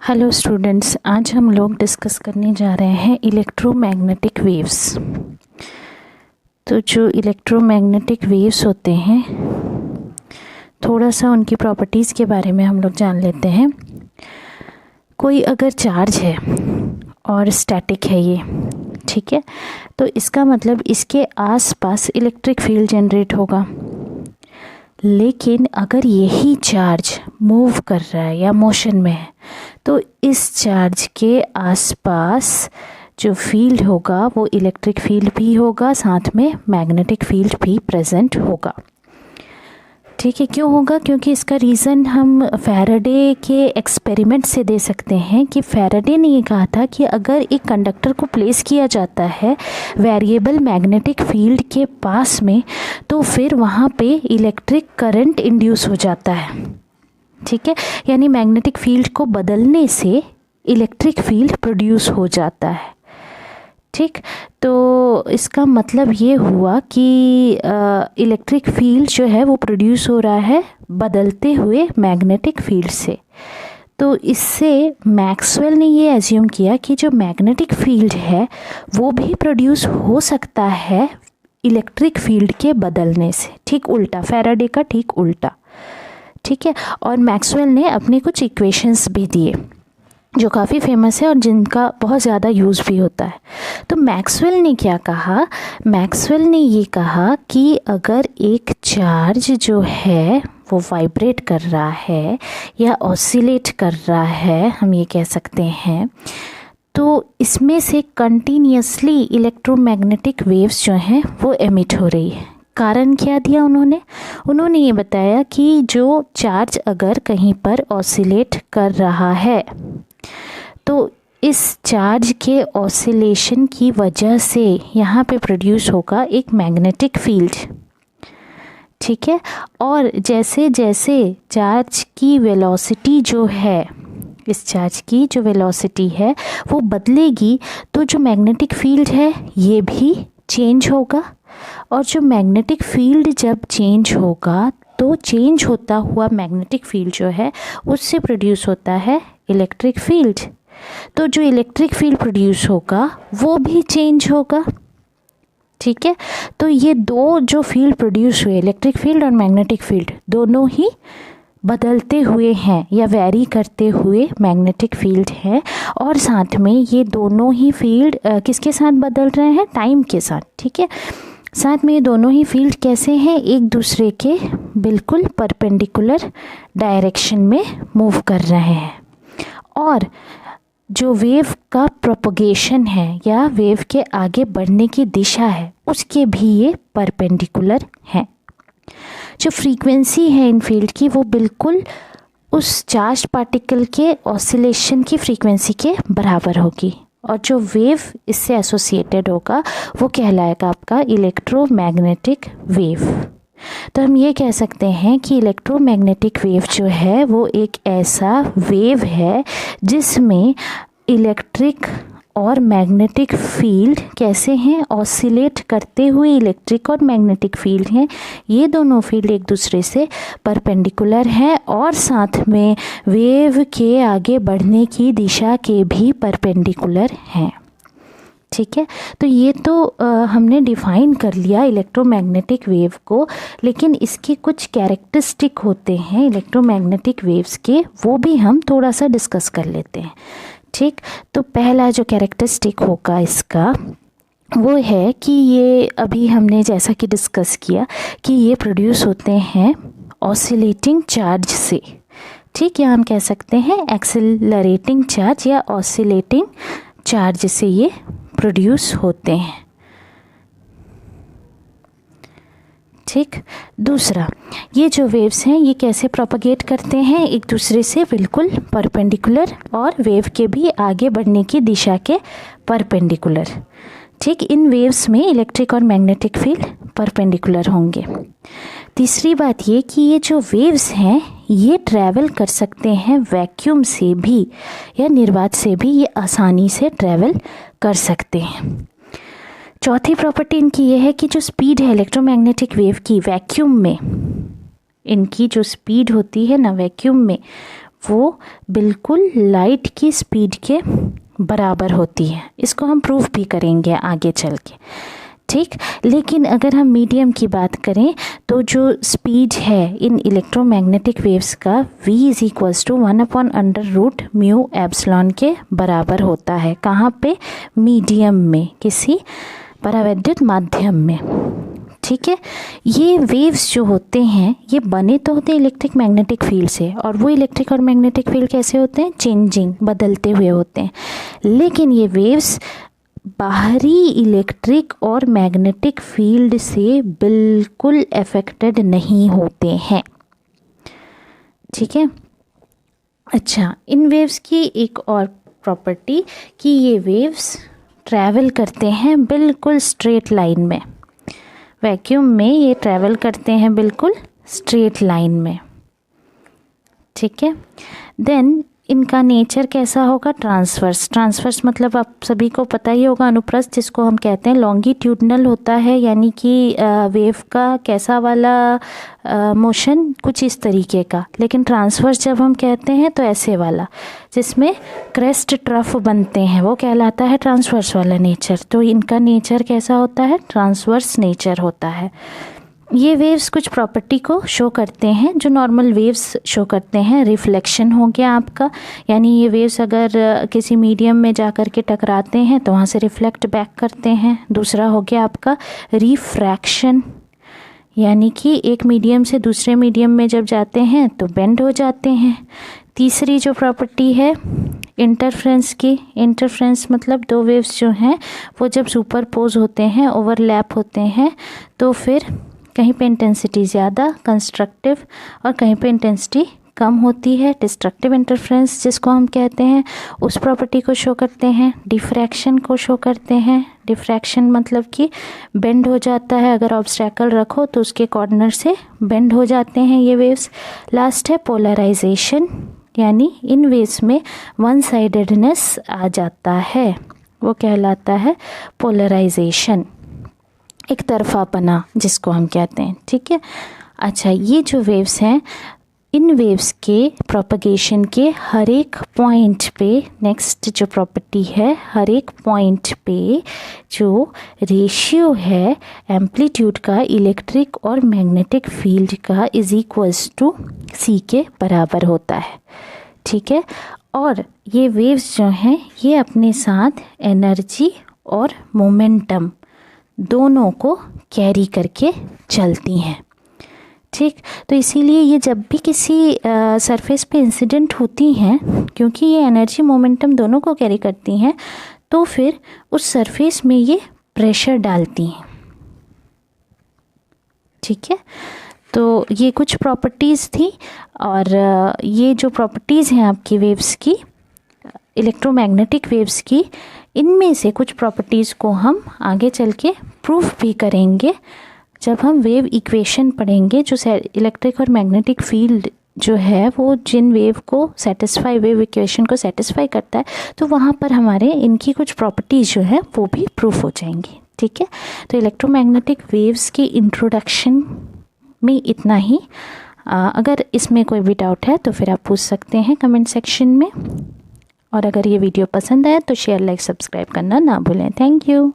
Hello students, आज हम लोग डिस्कस करने जा रहे हैं इलेक्ट्रोमैग्नेटिक वेव्स। तो जो इलेक्ट्रोमैग्नेटिक वेव्स होते हैं, थोड़ा सा उनकी प्रॉपर्टीज़ के बारे में हम लोग जान लेते हैं। कोई अगर चार्ज है और स्टैटिक है ये, ठीक है, तो इसका मतलब इसके आसपास इलेक्ट्रिक फील्ड जनरेट होगा। लेकिन अगर यही चार्ज मूव कर रहा है या मोशन में है, तो इस चार्ज के आसपास जो फील्ड होगा वो इलेक्ट्रिक फील्ड भी होगा, साथ में मैग्नेटिक फील्ड भी प्रेजेंट होगा। ठीक है, क्यों होगा? क्योंकि इसका रीज़न हम फैराडे के एक्सपेरिमेंट से दे सकते हैं कि फैराडे ने ये कहा था कि अगर एक कंडक्टर को प्लेस किया जाता है वेरिएबल मैग्नेटिक फील्ड के पास में, तो फिर वहाँ पे इलेक्ट्रिक करंट इंड्यूस हो जाता है। ठीक है, यानी मैग्नेटिक फील्ड को बदलने से इलेक्ट्रिक फील्ड प्रोड्यूस हो जाता है। ठीक, तो इसका मतलब ये हुआ कि इलेक्ट्रिक फील्ड जो है वो प्रोड्यूस हो रहा है बदलते हुए मैग्नेटिक फील्ड से। तो इससे मैक्सवेल ने ये एज्यूम किया कि जो मैग्नेटिक फील्ड है वो भी प्रोड्यूस हो सकता है इलेक्ट्रिक फील्ड के बदलने से। ठीक उल्टा, फैराडे का ठीक उल्टा। ठीक है, और मैक्सवेल ने अपने कुछ इक्वेशंस भी दिए जो काफ़ी फेमस है और जिनका बहुत ज़्यादा यूज़ भी होता है। तो मैक्सवेल ने क्या कहा? मैक्सवेल ने ये कहा कि अगर एक चार्ज जो है वो वाइब्रेट कर रहा है या ऑसिलेट कर रहा है, हम ये कह सकते हैं, तो इसमें से कंटिन्यूसली इलेक्ट्रोमैग्नेटिक वेव्स जो हैं वो एमिट हो रही है। कारण क्या दिया उन्होंने ये बताया कि जो चार्ज अगर कहीं पर ऑसिलेट कर रहा है, तो इस चार्ज के ऑसिलेशन की वजह से यहाँ पे प्रोड्यूस होगा एक मैग्नेटिक फील्ड। ठीक है, और जैसे जैसे चार्ज की वेलोसिटी जो है, इस चार्ज की जो वेलोसिटी है वो बदलेगी, तो जो मैग्नेटिक फील्ड है ये भी चेंज होगा। और जो मैग्नेटिक फील्ड जब चेंज होगा, तो चेंज होता हुआ मैग्नेटिक फील्ड जो है उससे प्रोड्यूस होता है इलेक्ट्रिक फील्ड। तो जो इलेक्ट्रिक फील्ड प्रोड्यूस होगा वो भी चेंज होगा। ठीक है, तो ये दो जो फील्ड प्रोड्यूस हुए, इलेक्ट्रिक फील्ड और मैग्नेटिक फील्ड, दोनों ही बदलते हुए हैं या वेरी करते हुए मैग्नेटिक फील्ड है। और साथ में ये दोनों ही फील्ड किसके साथ बदल रहे हैं? टाइम के साथ। ठीक है, साथ में ये दोनों ही फील्ड कैसे हैं? एक दूसरे के बिल्कुल परपेंडिकुलर डायरेक्शन में मूव कर रहे हैं। और जो वेव का प्रोपगेशन है या वेव के आगे बढ़ने की दिशा है, उसके भी ये परपेंडिकुलर हैं। जो फ्रीक्वेंसी है इन फील्ड की वो बिल्कुल उस चार्ज पार्टिकल के ऑसिलेशन की फ्रीक्वेंसी के बराबर होगी। और जो वेव इससे एसोसिएटेड होगा वो कहलाएगा आपका इलेक्ट्रोमैग्नेटिक वेव। तो हम ये कह सकते हैं कि इलेक्ट्रोमैग्नेटिक वेव जो है वो एक ऐसा वेव है जिसमें इलेक्ट्रिक और मैग्नेटिक फील्ड कैसे हैं? ऑसिलेट करते हुए इलेक्ट्रिक और मैग्नेटिक फील्ड हैं। ये दोनों फील्ड एक दूसरे से परपेंडिकुलर हैं और साथ में वेव के आगे बढ़ने की दिशा के भी परपेंडिकुलर हैं। ठीक है, तो ये तो हमने डिफ़ाइन कर लिया इलेक्ट्रोमैग्नेटिक वेव को, लेकिन इसके कुछ कैरेक्टरिस्टिक होते हैं इलेक्ट्रोमैग्नेटिक वेव्स के, वो भी हम थोड़ा सा डिस्कस कर लेते हैं। ठीक, तो पहला जो कैरेक्टरिस्टिक होगा इसका वो है कि ये अभी हमने जैसा कि डिस्कस किया कि ये प्रोड्यूस होते हैं ऑसिलेटिंग चार्ज से। ठीक, या हम कह सकते हैं एक्सेलरेटिंग चार्ज या ऑसिलेटिंग चार्ज से ये प्रोड्यूस होते हैं। ठीक, दूसरा, ये जो वेव्स हैं ये कैसे प्रोपगेट करते हैं? एक दूसरे से बिल्कुल परपेंडिकुलर और वेव के भी आगे बढ़ने की दिशा के परपेंडिकुलर। ठीक, इन वेव्स में इलेक्ट्रिक और मैग्नेटिक फील्ड परपेंडिकुलर होंगे। तीसरी बात ये कि ये जो वेव्स हैं ये ट्रैवल कर सकते हैं वैक्यूम से भी या निर्वात से भी, ये आसानी से ट्रैवल कर सकते हैं। चौथी प्रॉपर्टी इनकी ये है कि जो स्पीड है इलेक्ट्रोमैग्नेटिक वेव की वैक्यूम में, इनकी जो स्पीड होती है ना वैक्यूम में, वो बिल्कुल लाइट की स्पीड के बराबर होती है। इसको हम प्रूफ भी करेंगे आगे चल के, ठीक। लेकिन अगर हम मीडियम की बात करें तो जो स्पीड है इन इलेक्ट्रोमैग्नेटिक वेव्स का v is equals to 1/√μ epsilon के बराबर होता है। कहाँ पे? मीडियम में, किसी परावैद्युत माध्यम में, ठीक है। ये वेव्स जो होते हैं ये बने तो होते हैं इलेक्ट्रिक मैग्नेटिक फील्ड से, और वो इलेक्ट्रिक और मैग्नेटिक फील्ड कैसे होते हैं? चेंजिंग, बदलते हुए होते हैं। लेकिन ये वेव्स बाहरी इलेक्ट्रिक और मैग्नेटिक फील्ड से बिल्कुल अफेक्टेड नहीं होते हैं, ठीक है। अच्छा, इन वेव्स की एक और प्रॉपर्टी कि ये वेव्स ट्रैवल करते हैं बिल्कुल स्ट्रेट लाइन में। वैक्यूम में ये ट्रैवल करते हैं बिल्कुल स्ट्रेट लाइन में, ठीक है। देन इनका नेचर कैसा होगा? ट्रांसवर्स। ट्रांसवर्स मतलब आप सभी को पता ही होगा, अनुप्रस्थ जिसको हम कहते हैं। लॉन्गिट्यूडनल होता है, यानी कि वेव का कैसा वाला मोशन? कुछ इस तरीके का। लेकिन ट्रांसवर्स जब हम कहते हैं तो ऐसे वाला, जिसमें क्रेस्ट ट्रफ बनते हैं, वो कहलाता है ट्रांसवर्स वाला नेचर। तो इनका नेचर कैसा होता है? ट्रांसवर्स नेचर होता है। ये वेव्स कुछ प्रॉपर्टी को शो करते हैं जो नॉर्मल वेव्स शो करते हैं। रिफ्लेक्शन हो गया आपका, यानी ये वेव्स अगर किसी मीडियम में जा कर के टकराते हैं तो वहाँ से रिफ्लेक्ट बैक करते हैं। दूसरा हो गया आपका रिफ्रैक्शन, यानी कि एक मीडियम से दूसरे मीडियम में जब जाते हैं तो बेंड हो जाते हैं। तीसरी जो प्रॉपर्टी है इंटरफ्रेंस की। इंटरफ्रेंस मतलब दो वेव्स जो हैं वो जब सुपरपोज होते हैं, ओवरलैप होते हैं, तो फिर कहीं पे इंटेंसिटी ज़्यादा कंस्ट्रक्टिव और कहीं पे इंटेंसिटी कम होती है, डिस्ट्रक्टिव इंटरफ्रेंस जिसको हम कहते हैं, उस प्रॉपर्टी को शो करते हैं। डिफ्रैक्शन को शो करते हैं। डिफ्रैक्शन मतलब कि बेंड हो जाता है, अगर ऑब्स्टैकल रखो तो उसके कॉर्नर से बेंड हो जाते हैं ये वेव्स। लास्ट है पोलराइजेशन, यानी इन वेव्स में वन साइडेडनेस आ जाता है, वो कहलाता है पोलराइजेशन, एक तरफापना जिसको हम कहते हैं, ठीक है। अच्छा, ये जो वेव्स हैं, इन वेव्स के प्रोपगेशन के हर एक पॉइंट पे, नेक्स्ट जो प्रॉपर्टी है, हर एक पॉइंट पे जो रेशियो है एम्पलीट्यूड का इलेक्ट्रिक और मैग्नेटिक फील्ड का इज इक्वल्स टू c के बराबर होता है, ठीक है। और ये वेव्स जो हैं ये अपने साथ एनर्जी और मोमेंटम दोनों को कैरी करके चलती हैं, ठीक। तो इसीलिए ये जब भी किसी सरफेस पे इंसिडेंट होती हैं, क्योंकि ये एनर्जी मोमेंटम दोनों को कैरी करती हैं, तो फिर उस सरफेस में ये प्रेशर डालती हैं, ठीक है। तो ये कुछ प्रॉपर्टीज़ थी, और ये जो प्रॉपर्टीज़ हैं आपकी वेव्स की, इलेक्ट्रोमैग्नेटिक वेव्स की, इनमें से कुछ प्रॉपर्टीज़ को हम आगे चल के प्रूफ भी करेंगे जब हम वेव इक्वेशन पढ़ेंगे। जो इलेक्ट्रिक और मैग्नेटिक फील्ड जो है वो जिन वेव को सेटिस्फाई, वेव इक्वेशन को सेटिस्फाई करता है, तो वहाँ पर हमारे इनकी कुछ प्रॉपर्टीज़ जो है वो भी प्रूफ हो जाएंगी, ठीक है। तो इलेक्ट्रोमैग्नेटिक वेव्स की इंट्रोडक्शन में इतना ही। अगर इसमें कोई भी डाउट है तो फिर आप पूछ सकते हैं कमेंट सेक्शन में। और अगर ये वीडियो पसंद आए तो शेयर, लाइक, सब्सक्राइब करना ना भूलें। Thank you.